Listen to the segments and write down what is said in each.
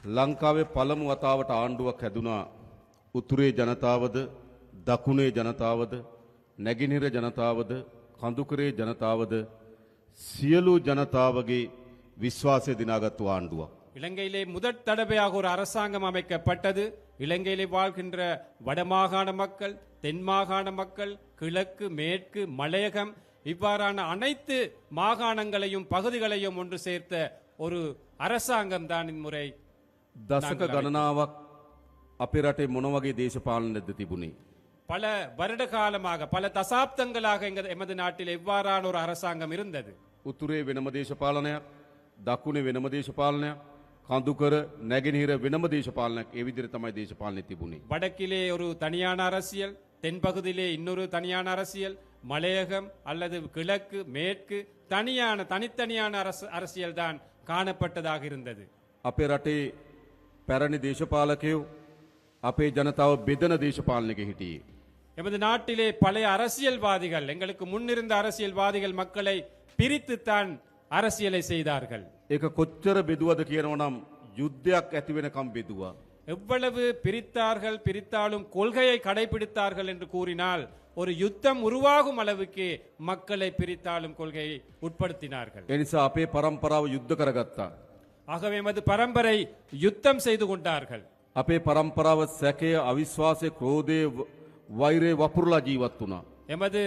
ලංකාවේ පළමු වතාවට ආණ්ඩුවක් හැදුනා. උතුරේ ජනතාවද දකුණේ ජනතාවද නැගෙනහිර ජනතාවද කඳුකරේ ජනතාවද සියලු ජනතාවගේ විශ්වාසය දිනාගත්තු ආණ්ඩුවක්. இலங்கையிலே முதற் தடவையாக ஒரு அரசாங்கம் அமைக்கப்பட்டது. இலங்கையிலே வாழ்கின்ற வடமாகாண மக்கள், தென் மாகாண மக்கள், கிழக்கு, மேற்கு, மலையகம் இவ்வாறான அனைத்து மாகாணங்களையும் பகுதிகளையும் ஒன்று சேர்த்த ஒரு அரசாங்கம் தான் இம்முறை. දශක ගණනාවක් අපේ රටේ මොන වගේ දේශපාලනයක්ද තිබුණේ? பல வருட காலமாக பல தசாப்தங்களாக எமது நாட்டில் எவ்வாறான ஒரு அரசாங்கம் இருந்தது. උතුරේ වෙනම දේශපාලනයක්, දකුණේ වෙනම දේශපාලනයක්, කඳුකර නැගෙනහිර වෙනම දේශපාලනයක්. ඒ විදිහට තමයි දේශපාලනය තිබුණේ. வடக்கிலே ஒரு தனியான அரசியல், தென்பகுதியிலே இன்னொரு தனியான அரசியல், மலையகம் அல்லது கிழக்கு மேற்கு தனித்தனியான அரசியல் தான் காணப்பட்டதாக இருந்தது. අපේ රටේ පැරණි දේශපාලකයෝ අපේ ජනතාව බෙදන දේශපාලනයක හිටියේ. எமது நாட்டிலே பழைய அரசியல்வாதிகள், எங்களுக்கு முன்னிருந்த அரசியல்வாதிகள் மக்களை பிரித்துத்தான் அரசியலை செய்தார்கள். ඒක කොච්චර බෙදුවද කියනවනම් යුද්ධයක් ඇති වෙනකම් බෙදුවා. எவ்வளவு பிரித்தாலும் கொள்கையை கடைபிடித்தார்கள் என்று கூறினால் ஒரு யுத்தம் உருவாகும் அளவுக்கு மக்களை பிரித்தாலும் கொள்கையை உட்படுத்தினார்கள். ඒ නිසා අපේ පරම්පරාව යුද්ධ කරගත්තා. ஆகவே எமது பரம்பரை யுத்தம் செய்து கொண்டார்கள். අපේ පරම්පරාව සැකය, අවිශ්වාසය, ක්‍රෝධය, වෛරය වපුරලා ජීවත් වුණා. எமது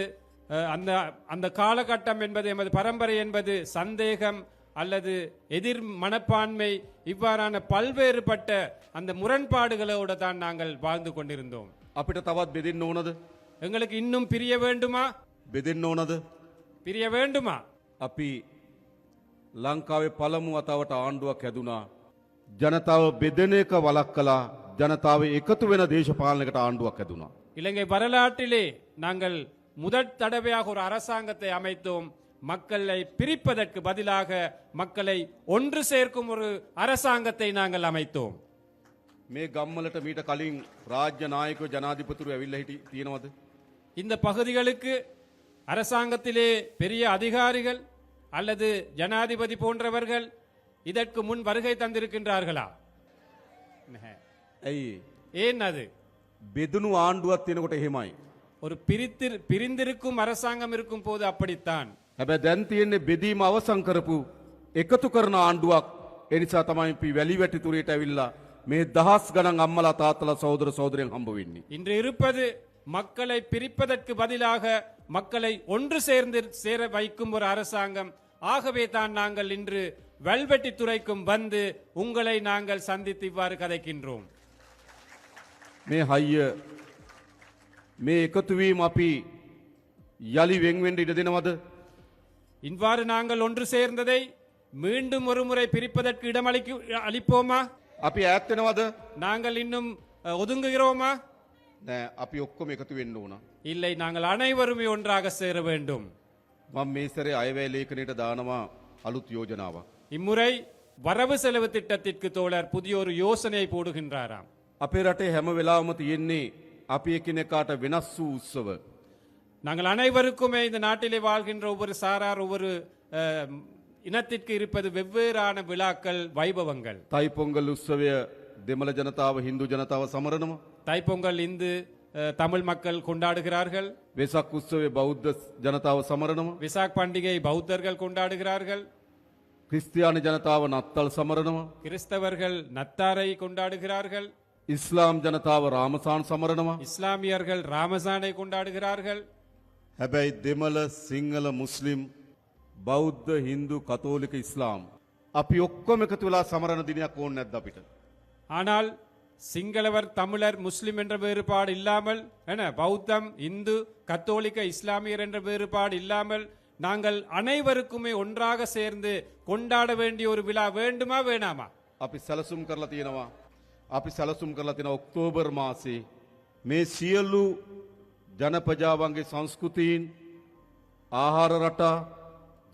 அந்த காலகட்டம் என்பது, எமது பரம்பரை என்பது சந்தேகம் அல்லது எதிர் மனப்பான்மை இவ்வாறான பல்வேறுபட்ட அந்த முரண்பாடுகளோடு தான் நாங்கள் வாழ்ந்து கொண்டிருந்தோம். අපිට තවත් බෙදෙන්න ඕනද? எங்களுக்கு இன்னும் பிரிய வேண்டுமா? බෙදෙන්න ඕනද? பிரிய வேண்டுமா? අපි ලංකාවේ පළමු වතාවට ආණ්ඩුවක් හැදුනා. ජනතාව බෙදෙන එක වළක්වලා ජනතාව එකතු වෙන දේශපාලනයකට ආණ්ඩුවක් හැදුනා. இலங்கை வரலாற்றிலே நாங்கள் முதற் தடவையாக ஒரு அரசாங்கத்தை அமைத்தோம். மக்களை பிரிப்பதற்கு பதிலாக மக்களை ஒன்று சேர்க்கும் ஒரு அரசாங்கத்தை நாங்கள் அமைத்தோம். මේ ගම්වලට මීට කලින් රාජ්‍ය නායකයෝ ජනාධිපතිවරු ඇවිල්ලා තියෙනවද? இந்த பகுதிகளுக்கு அரசாங்கத்திலே பெரிய அதிகாரிகள் அல்லது ஜனாதிபதி போன்றவர்கள் இதற்கு முன் வருகை தந்திருக்கின்றார்களா? ඇයි? ஏன் அது? බෙදුණු ආණ්ඩුවක් තියෙනකොට එහෙමයි. ஒரு பிரிந்திருக்கும் அரசாங்கம் இருக்கும் போது அப்படித்தான். හැබැයි දැන් තියෙන්නේ බෙදීම අවසන් කරපු එකතු කරන ආණ්ඩුවක්. ඒ නිසා තමයි අපි වැලි වැටි තුරේට ඇවිල්ලා මේ දහස් ගණන් අම්මලා තාත්තලා සහෝදර සහෝදරයන් හම්බ වෙන්නේ. இன்று இருப்பது மக்களை பிரிப்பதற்கு பதிலாக மக்களை ஒன்று சேர வைக்கும் ஒரு அரசாங்கம். ஆகவே தான் நாங்கள் இன்று வெல்வெட்டி துறைக்கும் வந்து உங்களை நாங்கள் சந்தித்து இவ்வாறு கதைக்கின்றோம். මේ හයිය මේ එකතු වීම අපි යලි වෙන් වෙන්න ඉඩ දෙනවද? இவ்வாறு நாங்கள் ஒன்று சேர்ந்ததை மீண்டும் ஒரு முறை பிரிப்பதற்கு இடம் அளிப்போமா? අපි ඈත් වෙනවද? நாங்கள் இன்னும் ஒதுங்குகிறோமா? නෑ, අපි ඔක්කොම එකතු වෙන්න ඕන. இல்லை, நாங்கள் அனைவருமே ஒன்றாக சேர வேண்டும். මම මේ සැරේ අයවැය ලේඛනයට දානවා අලුත් යෝජනාවක්. இம்முறை வரவு செலவு திட்டத்திற்கு தோழர் புதிய ஒரு யோசனை போடுகின்றாராம். අපේ රටේ හැම වෙලාවම තියෙන්නේ අපි එකිනෙකාට වෙනස් වූ උත්සව. நாங்கள் அனைவருக்குமே இந்த நாட்டிலே வாழ்கின்ற ஒவ்வொரு சாரார் ஒவ்வொரு இனத்திற்கு இருப்பது வெவ்வேறான விழாக்கள், வைபவங்கள். தைப்பொங்கல் උත්සවය දෙමළ ජනතාව හින්දු ජනතාව සමරනවා. தைப்பொங்கல் இந்து தமிழ் மக்கள் கொண்டாடுகிறார்கள். වෙසක් උත්සවය බෞද්ධ ජනතාව සමරනවා. விசாக் பண்டிகை பௌத்தர்கள் கொண்டாடுகிறார்கள். ක්‍රිස්තියානි ජනතාව නත්තල් සමරනවා. கிறிஸ்தவர்கள் நத்தாரை கொண்டாடுகிறார்கள். ඉස්ලාම් ජනතාව රාමසාන් සමරනවා. இஸ்லாமியர்கள் ராமசானை கொண்டாடுகிறார்கள். හැබැයි දෙමළ, සිංහල, මුස්ලිම්, බෞද්ධ, හින්දු, කතෝලික, ඉස්ලාම් අපි ඔක්කොම එකතු වෙලා සමරන දිනයක් ඕනේ නැද්ද අපිට? ஆனால் சிங்களவர், தமிழர், முஸ்லிம் என்ற வேறுபாடு இல்லாமல், பௌத்தம், இந்து, கத்தோலிக்க, இஸ்லாமியர் என்ற வேறுபாடு இல்லாமல் நாங்கள் அனைவருக்குமே ஒன்றாக சேர்ந்து கொண்டாட வேண்டிய ஒரு விழா வேண்டுமா வேணாமா? අපි සැලසුම් කරලා තියෙනවා. අපි සැලසුම් කරලා තියෙන ඔක්තෝබර් මාසේ මේ සියලු ජනපජාවන්ගේ සංස්කෘතීන්, ආහාර රටා,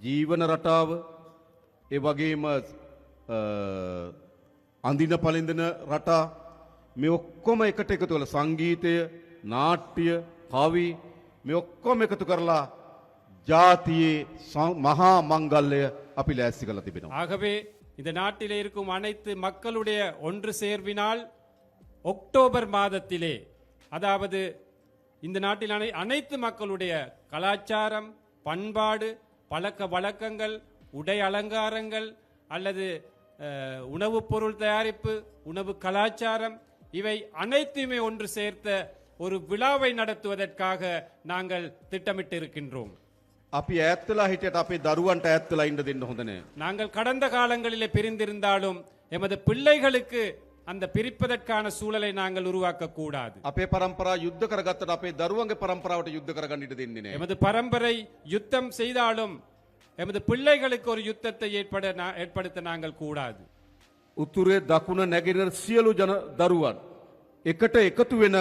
ජීවන රටාව, ඒ වගේම අඳින පළඳින රටා, මේ ඔක්කොම එකට එකතු කරලා සංගීතය, නාට්‍ය, කවි මේ ඔක්කොම එකතු කරලා ජාතියේ මහා මංගල්‍යය අපි ලෑස්ති කරලා තිබෙනවා. ஆகவே இந்த நாட்டிலே இருக்கும் அனைத்து மக்களுடைய ஒன்று சேர்வினால் அக்டோபர் மாதத்திலே, அதாவது இந்த நாட்டில் அனைத்து மக்களுடைய கலாச்சாரம், பண்பாடு, பழக்க வழக்கங்கள், உடை அலங்காரங்கள் அல்லது உணவுப் பொருள் தயாரிப்பு, உணவு கலாச்சாரம், இவை அனைத்துமே ஒன்று சேர்த்த ஒரு விழாவை நடத்துவதற்காக நாங்கள் திட்டமிட்டு இருக்கின்றோம். අපි ඈත්වෙලා හිටියට අපේ දරුවන්ට ඈත්වෙලා ඉන්න දෙන්න හොඳ නෑ. நாங்கள் கடந்த காலங்களிலே பிரிந்திருந்தாலும் எமது பிள்ளைகளுக்கு அந்த பிரிப்பதற்கான சூழலை நாங்கள் உருவாக்க கூடாது. අපේ පරම්පරාව යුද්ධ කරගත්තට අපේ දරුවන්ගේ පරම්පරාවට යුද්ධ කරගන්න ඉඩ දෙන්නේ නෑ. எமது பரம்பரை யுத்தம் செய்தாலும் எமது பிள்ளைகளுக்கு ஒரு யுத்தத்தை ஏற்படுத்த நாங்கள் கூடாது. උතුරේ දකුණ නැගෙනහිර සියලු ජන දරුවන් එකට එකතු වෙන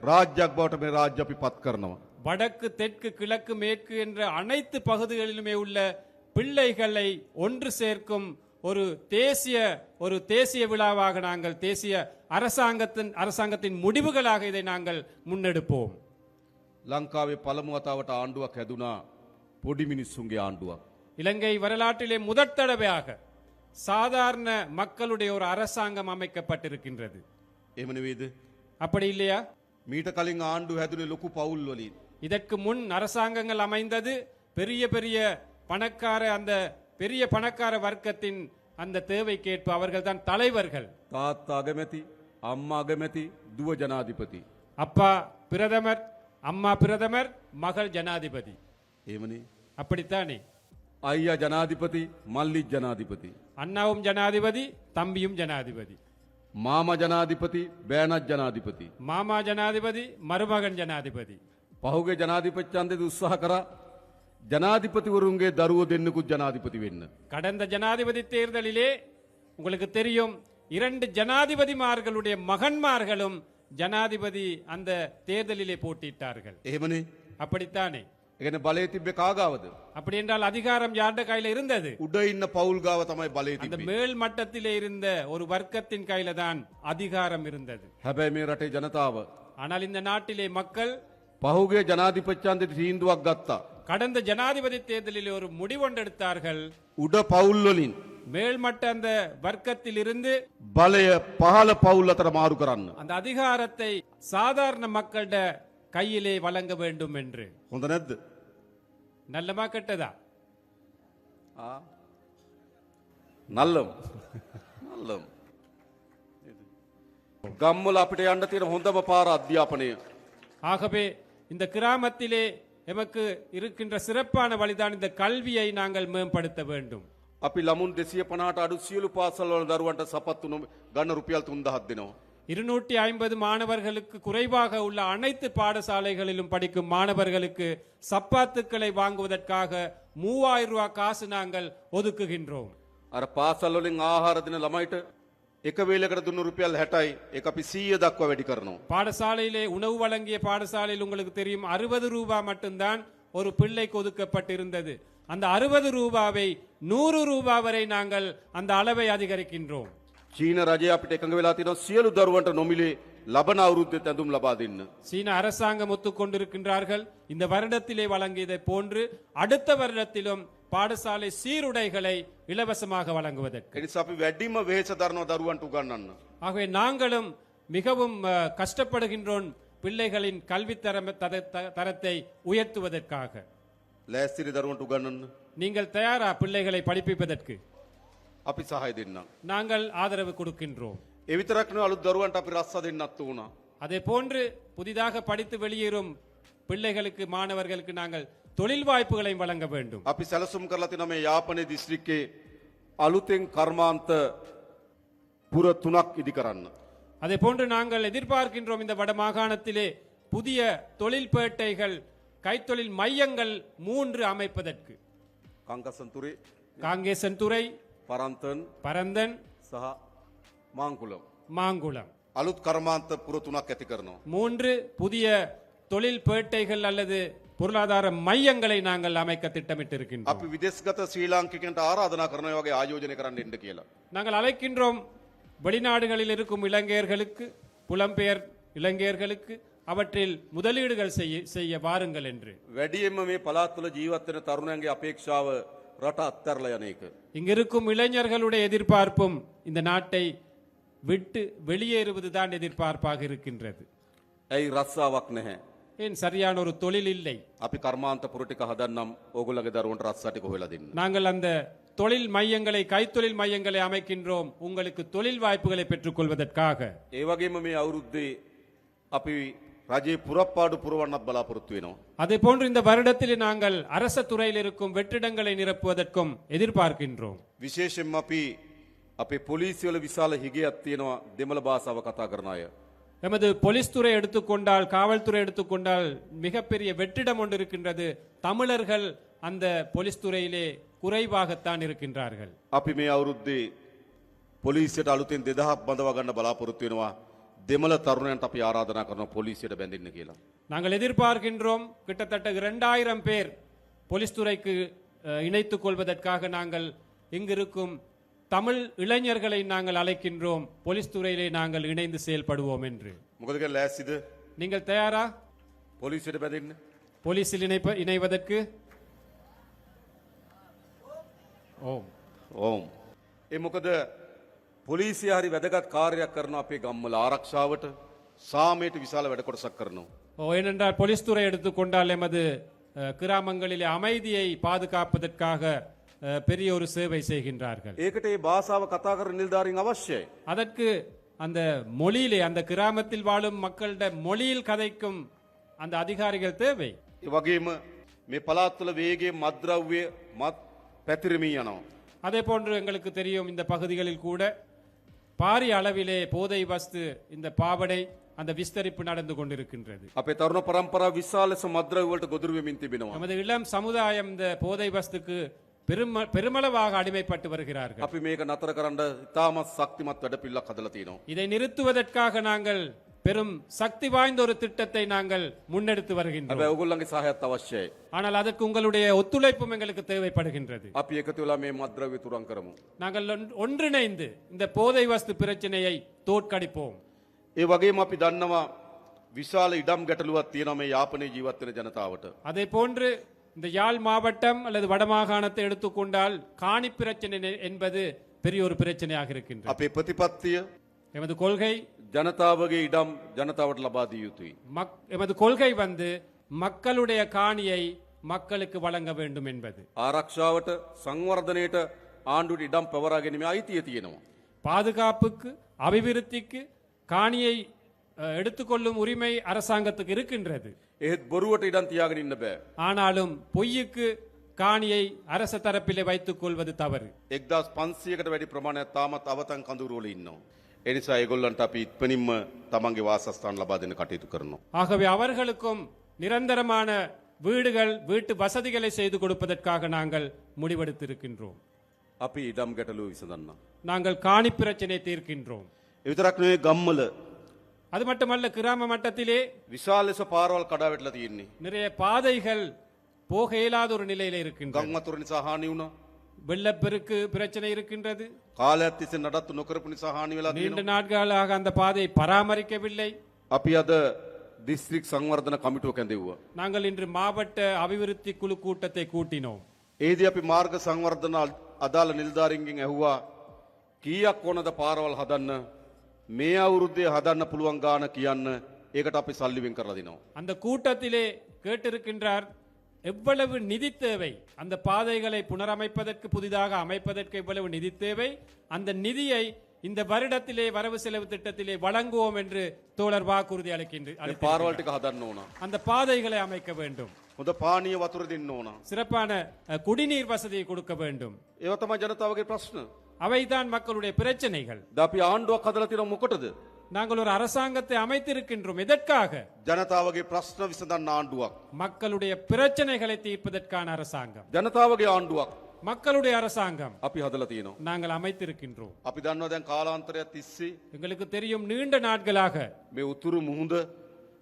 රාජ්‍යයක් බවට මේ රාජ්‍ය අපි පත් කරනවා. வடக்கு, தெற்கு, கிழக்கு, மேற்கு என்ற அனைத்து பகுதிகளிலுமே உள்ள பிள்ளைகளை ஒன்று சேர்க்கும் ஒரு தேசிய விழாவாக நாங்கள் தேசிய அரசாங்கத்தின் முடிவுகளாக இதை நாங்கள் முன்னெடுப்போம். ලංකාවේ පළමු වතාවට ආණ්ඩුවක් හැදුනා පොඩි මිනිස්සුන්ගේ ආණ්ඩුවක්. இலங்கை வரலாற்றிலே முதற் தடவையாக சாதாரண மக்களுடைய ஒரு அரசாங்கம் அமைக்கப்பட்டிருக்கின்றது. එහෙම නෙවෙයිද? அப்படி இல்லையா? මීට කලින් ආණ්ඩුව හැදුනේ ලොකු පවුල් වලින්. இதற்கு முன் அரசாங்கங்கள் அமைந்தது பெரிய பணக்கார வர்க்கத்தின் அந்த தேவைக்கேற்ப அவர்கள் தான் தலைவர்கள். තාත්තා අගමැති, අම්මා අගමැති, දුව ජනාධිපති. அப்பா பிரதமர், அம்மா பிரதமர், மகள் ஜனாதிபதி. එහෙමනේ. அப்படித்தானே? අයියා ජනාධිපති, මල්ලි ජනාධිපති. அண்ணாவும் ஜனாதிபதி, தம்பியும் ஜனாதிபதி. මාමා ජනාධිපති, බෑනත් ජනාධිපති. மாமா ஜனாதிபதி, மருமகன் ஜனாதிபதி. පහුගේ ජනාධිපති ඡන්දෙදි උත්සාහ කරා ජනාධිපතිවරුන්ගේ දරුවෝ දෙන්නෙකුත් ජනාධිපති වෙන්න. கடந்த ஜனாதிபதி தேர்தலிலே உங்களுக்கு தெரியும், 2 ஜனாதிபதிமார்களுடைய மகன்மார்களும் ஜனாதிபதி அந்த தேர்தலிலே போட்டியிட்டார்கள். එහෙමනේ. அப்படித்தானே? ඒ කියන්නේ බලය තිබ්බේ කාගාවද? அப்படி என்றால் அதிகாரம் யாருடைய கையில இருந்தது? උඩ ඉන්න පවුල් ගාව තමයි බලය அந்த තිබ්බේ. மேல் மட்டத்திலே இருந்த ஒரு வர்க்கத்தின் கையில தான் அதிகாரம் இருந்தது. හැබැයි මේ රටේ ජනතාව ஆனால் இந்த நாட்டிலே மக்கள் පහුගේ ජනාධිපති ඡන්දෙදි තීන්දුවක් ගත්තා. கடந்த ஜனாதிபதி தேர்தலில் ஒரு முடிவொன்றெடுத்தார்கள். උඩ පවුල් වලින් மேல்மட்ட அந்த வர்க்கத்தில் இருந்து බලය පහළ පවුල් අතර මාරු කරන්න. அந்த அதிகாரத்தை சாதாரண மக்களிட கையிலே வழங்க வேண்டும் என்று. හොඳ නැද්ද? நல்லமா கெட்டதா? නල්ලම්. නල්ලම්. ගම්වල අපිට යන්න තියෙන හොඳම පාර අධ්‍යාපනය. ஆகவே இந்த கிராமத்திலே எமக்கு இருக்கின்ற சிறப்பான வழிதான் இந்த கல்வியை நாங்கள் மேம்படுத்த வேண்டும். අපි ළමුන් 250ට අඩු සියලු පාසල් වල දරුවන්ට සපත්තු ගන්න රුපියල් 3000ක් දෙනවා. 250 மாணவர்களுக்கு குறைவாக உள்ள அனைத்து பாடசாலைகளிலும் படிக்கும் மாணவர்களுக்கு சப்பாத்துக்களை வாங்குவதற்காக 3000 ரூபாய் காசு நாங்கள் ஒதுக்குகின்றோம். අර පාසල් වලින් ආහාර දෙන ළමයිට එක වේලකට දුන්න රුපියල් 60යි. ඒක අපි 100 දක්වා වැඩි කරනවා. பாடசாலையிலே உணவு வழங்கிய பாடசாலையில் உங்களுக்கு தெரியும் 60 ரூபாய் மட்டும்தான் ஒரு பிள்ளைக்கு ஒதுக்கப்பட்டிருந்தது. அந்த 60 ரூபாவை 100 ரூபாய் வரை நாங்கள் அந்த அளவை அதிகரிக்கின்றோம். චීන රජය අපිට එකඟ වෙලා තියෙනවා සියලු දරුවන්ට නොමිලේ ලබන අවුරුද්දේ ඇඳුම් ලබා දෙන්න. சீன அரசாங்கம் ஒத்துக்கொண்டிருக்கின்றார்கள். இந்த வருடத்திலே வழங்கியதை போன்று அடுத்த வருடத்திலும் பாடசாலை சீருடைகளை இலவசமாக வழங்குவதற்கு. ඒ නිසා අපි වැඩිම වෙහෙස දරනවා දරුවන්ට උගන්වන්න. ஆகவே நாங்களும் மிகவும் கஷ்டப்படுகின்றோம் பிள்ளைகளின் கல்வி தரத்தை உயர்த்துவதற்காக. ලෑස්තිරි දරුවන්ට උගන්වන්න. நீங்கள் தயாரா பிள்ளைகளை படிப்பிப்பதற்கு? අපි සහාය දෙන්නම්. நாங்கள் ஆதரவு கொடுக்கின்றோம். ඒ විතරක් නෙවෙයි අලුත් දරුවන්ට අපි රස්සා දෙන්නත් උනා. அதே போன்று புதிதாக படித்து வெளியேறும் பிள்ளைகளுக்கு மாணவர்களுக்கு நாங்கள் தொழில் வாய்ப்புகளை வழங்க வேண்டும். අපි සැලසුම් කරලා තියෙනවා මේ යාපනයේ දිස්ත්‍රික්කේ අලුතෙන් කර්මාන්ත පුර 3ක් ඉදි කරන්න. அதே போன்று நாங்கள் எதிர்பார்க்கின்றோம் இந்த வட மாகாணத்திலே புதிய தொழில்பேட்டைகள், கைத்தொழில் மையங்கள் 3 அமைப்பதற்கு. කංකසන්තුරේ, காங்கேசன்துறை, පරන්තන් சහ මාංකුලම්. மாங்குளம் අලුත් කර්මාන්ත පුර 3ක් ඇති කරනවා. 3 புதிய தொழில் பேட்டைகள் அல்லது பொருளாதார மையங்களை நாங்கள் அமைக்க திட்டமிட்டிருக்கின்றோம். අපි විදේශගත ශ්‍රී ලාංකිකයන්ට ආරාධනා කරනවා වගේ ආයෝජනය කරන්න එන්න කියලා. நாங்கள் அழைக்கின்றோம் வெளிநாடுகளில் இருக்கும் இளைஞர்களுக்கு, புலம்பெயர் இளைஞர்களுக்கு அவற்றில் முதலீடுகள் செய்ய வாருங்கள் என்று. වැඩියෙන්ම මේ පළාත් වල ජීවත් වෙන තරුණයන්ගේ අපේක්ෂාව රට අත්තරලා යන එක. இங்கிருக்கும் இளைஞர்களுடைய எதிர்பார்ப்பும் இந்த நாட்டை விட்டு வெளியேறுவதுதான் எதிர்பார்ப்பாக இருக்கின்றது. ඇයි රස්සාවක් නැහැ. ஏன் சரியான ஒரு தொழில் இல்லை. අපි කර්මාන්තපුර ටික හදන්නම් ඕගොල්ලන්ගේ දරුවන්ට රස්සා ටික හොයලා දෙන්න. நாங்கள் அந்த தொழில் மையங்களை கைத்தொழில் மையங்களை அமைக்கின்றோம் உங்களுக்கு தொழில் வாய்ப்புகளை பெற்றுக்கொள்வதற்காக. ඒ වගේම මේ අවුරුද්දේ අපි රජයේ පුරප්පාඩු පුරවන්නත් බලාපොරොත්තු වෙනවා. அதே போன்று இந்த வருடத்தில் நாங்கள் அரச துறையில் இருக்கும் வெற்றிடங்களை நிரப்புவதற்கும் எதிர்பார்க்கின்றோம். විශේෂයෙන්ම අපි අපේ පොලිසියවල විශාල හිගයක් තියෙනවා දෙමළ භාෂාව කතා කරන අය. எமது போலீஸ் துறை எடுத்துக்கொண்டால் காவல்துறை எடுத்துக்கொண்டால் மிகப்பெரிய வெற்றிடம் ஒன்று இருக்கின்றது. தமிழர்கள் அந்த போலீஸ் துறையிலே குறைவாகத்தான் இருக்கின்றார்கள். අපි මේ අවුරුද්දේ පොලිසියට අලුතෙන් 2000ක් බඳවා ගන්න බලාපොරොත්තු වෙනවා. දෙමළ තරුණයන්ට අපි ආරාධනා කරනවා පොලිසියට බැඳෙන්න කියලා. நாங்கள் எதிர்பார்க்கின்றோம் கிட்டத்தட்ட 2000 பேர் போலீஸ் துறைக்கு இணைத்துக் கொள்வதற்காக நாங்கள் இங்கிருக்கும் தமிழ் இளைஞர்களை நாங்கள் அழைக்கின்றோம் போலீஸ் துறையிலே நாங்கள் இணைந்து செயல்படுவோம் என்று. මොකද කියලා ලෑස්තිද? நீங்கள் தயாரா පොලිසියට බැඳෙන්න? போலீஸில் இணைவதற்கு? ஓம். ඕම්. ඒ මොකද පොලිසිය හරි වැදගත් කාර්යයක් කරනවා අපේ ගම්වල ආරක්ෂාවට සාමයට විශාල වැඩ කොටසක් කරනවා. ஏனென்றால் போலீஸ் துறை எடுத்துக்கொண்டால் எமது கிராமங்களிலே அமைதியை பாதுகாப்பதற்காக பெரிய ஒரு சேவை செய்கின்றார்கள். ඒකට ඒ භාෂාව කතා කරන නිලධාරීන් අවශ්‍යයි. அதற்கு அந்த மொழியிலே அந்த கிராமத்தில் வாழும் மக்களிட மொழியில் கதைக்கும் அந்த அதிகாரிகள் தேவை. ඒ වගේම මේ පළාත් වල වේගයේ මත්ද්‍රව්‍ය මත් පැතිරෙමින් යනවා. அதே போன்று எங்களுக்கு தெரியும் இந்த பகுதிகளில் கூட பாரிய அளவிலே போதை வஸ்து இந்த பாவடை அந்த விஸ்தரிப்பு நடந்து கொண்டிருக்கின்றது. අපේ තරුණ පරම්පරාව විශාල ලෙස මත්ද්‍රව්‍ය වලට ගොදුරු වෙමින් තිබෙනවා. நமது இளம் சமுதாயம் இந்த போதை வஸ்துக்கு பெருமளவாக அடிமைப்பட்டு வருகிறார்கள். අපි මේක නතර කරන්න ඉතාමත් ශක්තිමත් වැඩපිළිවෙලක් හදලා තියෙනවා. இதை நிறுத்துவதற்காக நாங்கள் பெரும் சக்தி வாய்ந்த ஒரு திட்டத்தை நாங்கள் முன்னெடுத்து வருகின்றோம். හැබැයි ඕගොල්ලන්ගේ සහයත් අවශ්‍යයි. ஆனால் அதற்கு உங்களுடைய ஒத்துழைப்பும் எங்களுக்கு தேவைப்படுகின்றது. අපි එකතු වෙලා මේ මත්ද්‍රව්‍ය තුරන් කරමු. நாங்கள் ஒன்றிணைந்து இந்த போதை வஸ்து பிரச்சனையை தோற்கடிப்போம். ඒ වගේම අපි දන්නවා විශාල ඉඩම් ගැටලුවක් තියෙනවා මේ යාපනයේ ජීවත් වෙන ජනතාවට. அதே போன்று இந்த யாழ் மாவட்டம் அல்லது வடமாகாணத்தை எடுத்துக்கொண்டால் காணி பிரச்சனை என்பது பெரிய ஒரு பிரச்சனையாக இருக்கின்றது. අපේ ප්‍රතිපත්තිය எமது கொள்கை ජනතාවගේ ඉඩම් ජනතාවට ලබා දිය යුතුයි. எமது கொள்கை மக்களுடைய காணியை மக்களுக்கு வழங்க வேண்டும் என்பது. ආරක්ෂාවට සංවර්ධනයට ආණ්ඩුවට ඉඩම් පවරා ගැනීමේ අයිතිය තියෙනවා. பாதுகாப்புக்கு அபிவிருத்திக்கு காணியை எடுத்துக்கொள்ளும் உரிமை அரசாங்கத்துக்கு இருக்கின்றது. ඒත් බොරුවට ඉඩම් තියාගෙන ඉන්න බෑ. ஆனாலும் பொய்யுக்கு காணியை அரச தரப்பிலே வைத்துக் கொள்வது தவறு. 1500කට වැඩි ප්‍රමාණයක් තාමත් අවතන් කඳුරු වල ඉන්නවා. ඒ නිසා ඒගොල්ලන්ට අපි ඉක්මනින්ම තමන්ගේ වාසස්ථාන ලබා දෙන්න කටයුතු කරනවා. ஆகவே அவர்களுக்கும் நிரந்தரமான வீடுகள் வீட்டு வசதிகளை செய்து கொடுப்பதற்காக நாங்கள் முடிவெடுத்திருக்கின்றோம். අපි ඉඩම් ගැටලුව විසඳන්න. நாங்கள் காணி பிரச்சனை தீர்க்கின்றோம். ඒ විතරක් නෙවෙයි ගම්වල அது மட்டுமல்ல கிராம மட்டத்திலே විශාල ලෙස පාරවල් කඩා වැටලා තියෙන්නේ. நிறைய பாதைகள் போக இயலாத ஒரு நிலையில இருக்கின்றன. ගම් වතුර නිසා හානි වුණා. வெள்ளப்பெருக்கு பிரச்சனை இருக்கின்றது. කාලයක් තිස්සේ නඩත්තු නොකරපු නිසා හානි වෙලා நீண்ட තියෙනවා. நாட்களாக அந்த பாதையை பராமரிக்கவில்லை. අපි අද දිස්ත්‍රික් සංවර්ධන කමිටුව කැඳෙව්වා. நாங்கள் இன்று மாவட்ட அபிவிருத்தி குழு கூட்டத்தை கூட்டினோம். ඒදී අපි මාර්ග සංවර්ධන අදාළ නිලධාරීන්ගෙන් ඇහුවා කීයක් ඕනද පාරවල් හදන්න මේ අවුරුද්දේ හදන්න පුළුවන් ගාන කියන්න. ඒකට අපි සල්ලි වෙන් කරලා දෙනවා. அந்த கூட்டத்திலே கேட்டிருக்கின்றார் எவ்வளவு நிதி தேவை அந்த பாதைகளை புனரமைப்பதற்கு புதிதாக அமைப்பதற்கு எவ்வளவு நிதி தேவை அந்த நிதியை இந்த வருடத்திலே வரவு செலவு திட்டத்திலே வழங்குவோம் என்று தோழர் வாக்குறுதி මේ அளிக்கின்றார். පාරවල් ටික හදන්න ඕන. அந்த பாதைகளை அமைக்க வேண்டும். හොඳ පානීය වතුර දෙන්න ඕන. சிறப்பான குடிநீர் வசதியை கொடுக்க வேண்டும். ඒව තමයි ජනතාවගේ ප්‍රශ්න. அவைதான் மக்களுடைய பிரச்சனைகள். ද අපි ආණ්ඩුවක් හදලා තියෙනවා මොකටද? நாங்கள் ஒரு அரசாங்கத்தை அமைத்திருக்கின்றோம். எதற்காக? ජනතාවගේ ප්‍රශ්න විසඳන්න ආණ්ඩුවක්. மக்களுடைய பிரச்சனைகளை தீர்ப்பதற்கான அரசாங்கம். ජනතාවගේ ආණ්ඩුවක් மக்களுடைய அரசாங்கம் අපි හදලා තියෙනවා. நாங்கள் அமைத்திருக்கின்றோம். අපි දන්නවා දැන් කාලාන්තරයක් තිස්සේ எங்களுக்கு தெரியும் நீண்ட நாட்களாக මේ උතුරු මුහුද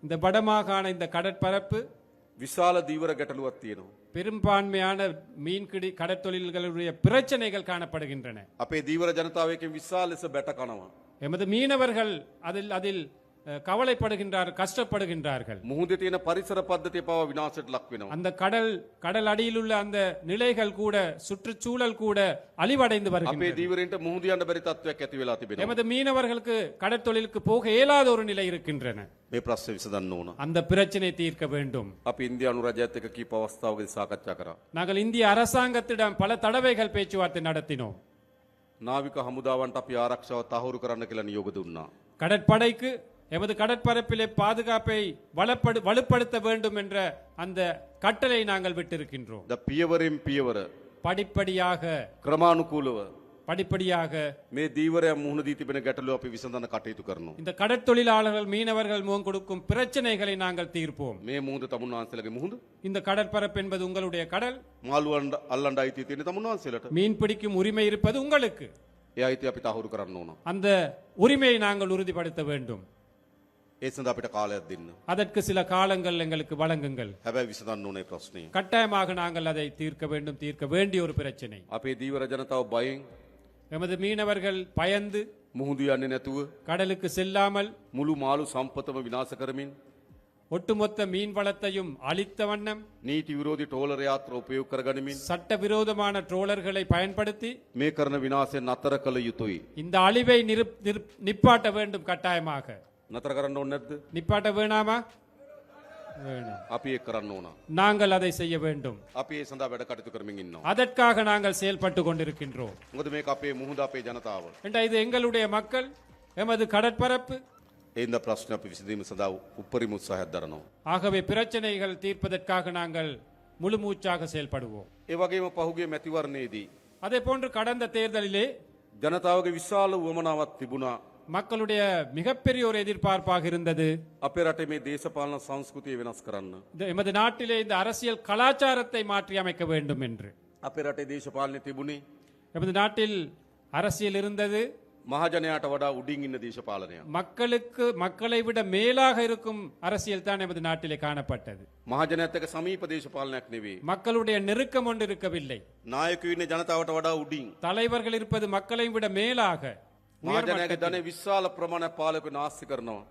இந்த வடமாகாண இந்த கடற்பரப்பு විශාල දීවර ගැටලුවක් තියෙනවා. பெரும்பான்மையான மீன்பிடி கடற்தொழில்களுடைய பிரச்சனைகள் காணப்படுகின்றன. අපේ දීවර ජනතාව එකෙන් විශාල ලෙස බැට කනවා. எமது மீனவர்கள் அதில் கஷ்டப்படுகின்றார்கள். මුහුදේ තියෙන පරිසර පද්ධතිය පවා විනාශයට ලක් වෙනවා. அந்த கடல் அடியில் உள்ள அந்த நிலைகள் கூட சுற்றுச்சூழல் கூட அழிவடைந்து අපේ வருகின்றன. දීවරයින්ට මුහුද යන්න බැරි තත්ත්වයක් ඇති වෙලා තිබෙනවා. எமது மீனவர்களுக்கு கடற்தொழிலுக்கு போக இயலாத ஒரு நிலை இருக்கின்றன. මේ ප්‍රශ්නේ විසඳන්න ඕන. அந்த பிரச்சனை தீர்க்க வேண்டும். අපි ඉන්දියානු රජයත් එක්ක කීප අවස්ථාවකදී සාකච්ඡා කරා. நாங்கள் இந்திய அரசாங்கத்திடம் பல தடவைகள் பேச்சுவார்த்தை நடத்தினோம். නාවික හමුදාවන්ට අපි ආරක්ෂාව තහවුරු කරන්න කියලා නියෝග දුන්නා. கடற்படைக்கு எமது கடற்பரப்பிலே பாதுகாப்பை வலுப்படுத்த வேண்டும் என்ற அந்த கட்டளை நாங்கள் விட்டிருக்கின்றோம். ද පියවරෙන් පියවර படிப்படியாக ක්‍රමානුකූලව படிப்படியாக මේ දීවරයන් මුහුණ දී තිබෙන ගැටලු අපි විසඳන්න කටයුතු කරනවා. இந்த கடற்தொழிலாளர்கள் மீனவர்கள் முகம் கொடுக்கும் பிரச்சனைகளை நாங்கள் தீர்ப்போம். මේ මුහුද තමුන්වහන්සේලාගේ මුහුද இந்த கடற்பரப்பு என்பது உங்களுடைய கடல். මාළුවන් අල්ලන්න අයිතිය තියෙන තමුන්වහන්සේලාට. மீன் பிடிக்கும் உரிமை இருப்பது உங்களுக்கு. ඒ අයිතිය අපි තහවුරු කරන්න ඕන. அந்த உரிமையை நாங்கள் உறுதிப்படுத்த வேண்டும். ඒ සඳහා අපිට කාලයක් දෙන්න. அதற்கு சில காலங்கள் எங்களுக்கு வழங்குங்கள். හැබැයි විසඳන්න ඕනේ ප්‍රශ්නේ. கட்டாயமாக நாங்கள் அதை தீர்க்க வேண்டும், தீர்க்க வேண்டிய ஒரு பிரச்சனை. අපේ දීවර ජනතාව බයෙන් எமது மீனவர்கள் பயந்து මුහුදු යන්නේ නැතුව கடலுக்கு செல்லாமல் මුළු මාළු සම්පතම විනාශ කරමින් ஒட்டுமொத்த மீன் வளத்தையும் அழித்த வண்ணம் නීති විරෝධී ටෝලර් යාත්‍ර උපයෝග කරගනිමින් சட்டவிரோதமான ட்ரோலர்களை பயன்படுத்தி මේ කරන විනාශය නතර කළ යුතුයි. இந்த அழிவை நிப்பாட்ட வேண்டும். கட்டாயமாக නතර කරන්න ඕනේ නැද්ද? நிப்பாட்ட வேணாமா? வேணும். අපි ඒක කරන්න ඕන. நாங்கள் அதை செய்ய வேண்டும். අපි ඒ සඳහා වැඩ කටයුතු කරමින් ඉන්නවා. அதற்காக நாங்கள் செயல்பட்டு கொண்டிருக்கின்றோம். මොකද මේක අපේ මුහුද අපේ ජනතාව. இது எங்களுடைய மக்கள், எமது கடற்பரப்பு. ඒඳ ප්‍රශ්න අපි විසඳීම සඳහා උපරිම උත්සාහයක් දරනවා. ஆகவே பிரச்சனைகள் தீர்ப்பதற்காக நாங்கள் முழு மூச்சாக செயல்படுவோம். ඒ වගේම පහුගිය මැතිවරණයේදී அதே போன்று கடந்த தேர்தலிலே ජනතාවගේ විශාල උවමනාවක් තිබුණා. மக்களுடைய மிகப்பெரிய ஒரு எதிர்பார்ப்பாக இருந்தது, අපේ රටේ මේ දේශපාලන සංස්කෘතිය වෙනස් කරන්න. எமது நாட்டிலே இந்த அரசியல் கலாச்சாரத்தை மாற்றி அமைக்க வேண்டும் என்று. අපේ රටේ දේශපාලනය තිබුණේ எமது நாட்டில் அரசியல் இருந்தது, මහජනයාට වඩා උඩින් ඉන්න දේශපාලනයක්. மக்களை விட மேலாக இருக்கும் அரசியல் தான் எமது நாட்டிலே காணப்பட்டது. මහජනයාත් එක්ක සමීප දේශපාලනයක් නෙවෙයි. மக்களுடைய நெருக்கம் ஒன்று இருக்கவில்லை. නායකයෝ ඉන්නේ ජනතාවට වඩා උඩින්. தலைவர்கள் இருப்பது மக்களை விட மேலாக. මහජනයාගේ ධනෙ විශාල ප්‍රමාණයක් පාලකයෝ නාස්ති කරනවා.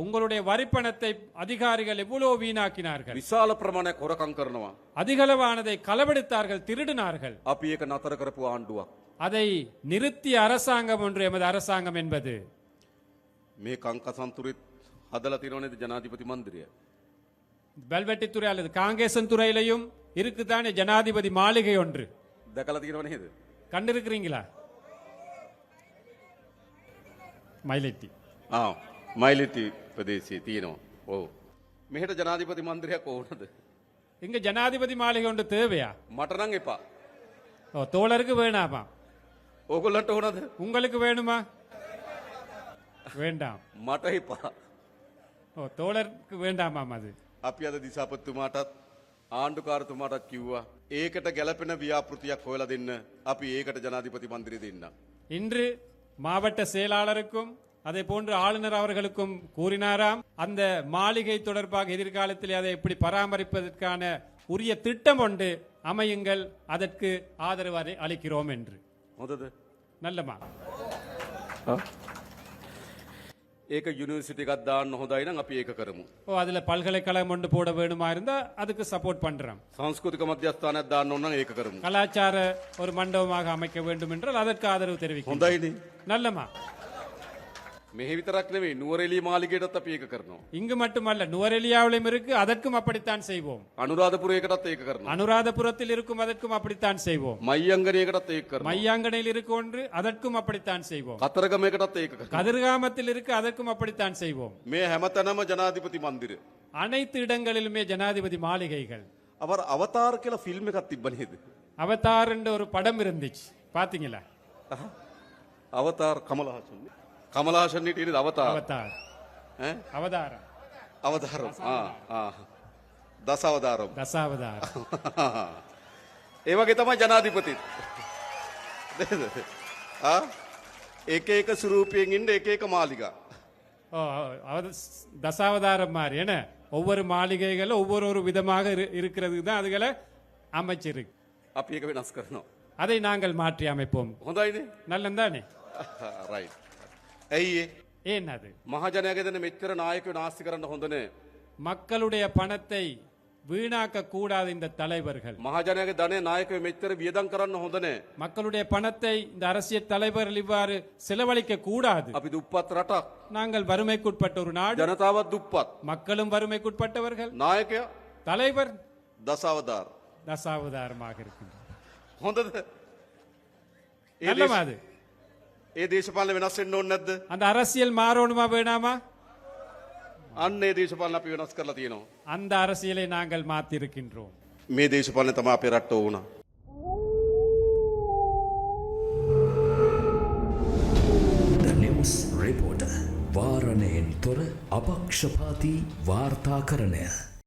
உங்களுடைய வரிப்பணத்தை அதிகாரிகள் எவ்வளவு வீணாக்கினார்கள். විශාල ප්‍රමාණයක් හොරකම් කරනවා. அதிகளவானதை களவெடுத்தார்கள், திருடினார்கள். අපි ඒක නතර කරපු ආණ්ඩුවක්. அதை நிறுத்திய அரசாங்கம் ஒன்று எமது அரசாங்கம் என்பது. මේ කංකසන්තුරෙත් හදලා තියෙනව නේද ජනාධිපති මන්දිරය? வெல்வெட்டித்துறை அல்லது காங்கேசன் துறையிலையும் இருக்குதானே ஜனாதிபதி மாளிகை ஒன்று. දැකලා තියෙනව නේද? கண்டிருக்கிறீங்களா? මයිලෙටි. මයිලිටි ප්‍රදේශයේ තියෙනවා. ඔව්. මෙහෙට ජනාධිපති මන්දිරයක් ඕනද? இங்க ஜனாதிபதி மாளிகை ஒன்று தேவையா? මට නම් එපා. தோழருக்கு வேணாமா? ඕගොල්ලන්ට ඕනද? உங்களுக்கு வேணுமா? வேண்டாம். මට එපා. தோழருக்கு வேண்டாமாம் அது. අපි අද දිසාපතිතුමාටත් ආණ්ඩුකාරතුමාටත් කිව්වා ඒකට ගැළපෙන ව්‍යාපෘතියක් හොයලා දෙන්න. අපි ඒකට ජනාධිපති මන්දිරය දෙන්න. இன்று மாவட்ட செயலாளருக்கும் அதே போன்று ஆளுநர் அவர்களுக்கும் கூறினாராம், அந்த மாளிகை தொடர்பாக எதிர்காலத்தில் அதை எப்படி பராமரிப்பதற்கான உரிய திட்டம் ஒன்று அமையுங்கள், அதற்கு ஆதரவு அளிக்கிறோம் என்று. හොඳද? நல்லமா? ඒක යුනිවර්සිටි එකක් දාන්න හොඳයි නම් අපි ඒක කරමු. அதுல பல்கலைக்கழகம் ஒன்று போட வேணுமா இருந்தா அதுக்கு சப்போர்ட் பண்றோம். සංස්කෘතික මධ්‍යස්ථානයක් දාන්න ඕන නම් ඒක කරමු. கலாச்சார ஒரு மண்டபமாக அமைக்க வேண்டும் என்றால் அதற்கு ஆதரவு தெரிவிக்கிறோம். හොඳයිනේ. நல்லமா? මෙහෙ විතරක් නෙවෙයි නුවරඑළිය මාලිගයටත් අපි ඒක කරනවා. இங்கு மட்டுமல்ல, நுவரெலியாவிலும் இருக்கு, அதற்கும் அப்படித்தான் செய்வோம். අනුරාධපුරයකටත් ඒක කරනවා. அனுராதபுரத்தில் இருக்கும், அதற்கும் அப்படித்தான் செய்வோம். මයියංගනයකටත් ඒක කරනවා. மையாங்கனையில் இருக்கு ஒன்று, அதற்கும் அப்படித்தான் செய்வோம். කතරගමයකටත් ඒක කරනවා. கதிர்காமத்தில் இருக்கு, அதற்கும் அப்படித்தான் செய்வோம். මේ හැමතැනම ජනාධිපති මන්දිර. அனைத்து இடங்களிலுமே ஜனாதிபதி மாளிகைகள். அவர் අවතාර කියලා ෆිල්ම් එකක් තිබ්බ නේද? அவதார் என்ற ஒரு படம் இருந்துச்சு, பாத்தீங்களா? අවතාර කමලහාසන් හිටියේ නේද අවතාර? அவதார் ඈ அவதாரம் අවතාරම්. දසවතාරම්. தசாவதாரம். ඒ වගේ තමයි ජනාධිපතිත්. එක එක ස්වරූපයෙන් ඉන්න එක එක මාලිගා. தசாவதாரம் மாதிரி என்ன, ஒவ்வொரு மாளிகைகள் ஒவ்வொரு விதமாக இருக்கிறது தான் அதுகளை அமைச்சிருக்கு. අපි ඒක වෙනස් කරනවා. அதை நாங்கள் மாற்றி அமைப்போம். හොඳයිනේ. நல்லந்தானே? රයිට්. ඇයි ஏன் அது මහජනයාගේ දෙන මෙච්චර නායකයෝ නාස්ති කරන්න හොඳ නෑ. மக்களுடைய பணத்தை வீணாக்க கூடாது இந்த தலைவர்கள் මහජනයාගේ ධනය නායකයෝ මෙච්චර වියදම් කරන්න හොඳ නෑ. மக்களுடைய பணத்தை இந்த அரசியல் தலைவர்கள் இவ்வாறு செலவழிக்க கூடாது අපි දුප්පත් රටක්. நாங்கள் வறுமைக்குட்பட்ட ஒரு நாடு ජනතාවත් දුප්පත්. மக்களும் வறுமைக்குட்பட்டவர்கள் නායකයා தலைவர் දසවදාර. தசாவதாரமாக இருக்கின்றார் හොඳද? ඒ நல்லமா அது ඒ දේශපාලන වෙනස් වෙන්න ඕනේ නැද්ද? அந்த அரசியல் மாறணுமா வேணாமா අන්න ඒ දේශපාලන අපි වෙනස් කරලා තියෙනවා. அந்த அரசியலை நாங்கள் மாத்திருக்கின்றோம் මේ දේශපාලන තමයි අපේ රට්ට වුණා. The News Reporter වාරණයෙන් තොර අපක්ෂපාතී වාර්තාකරණය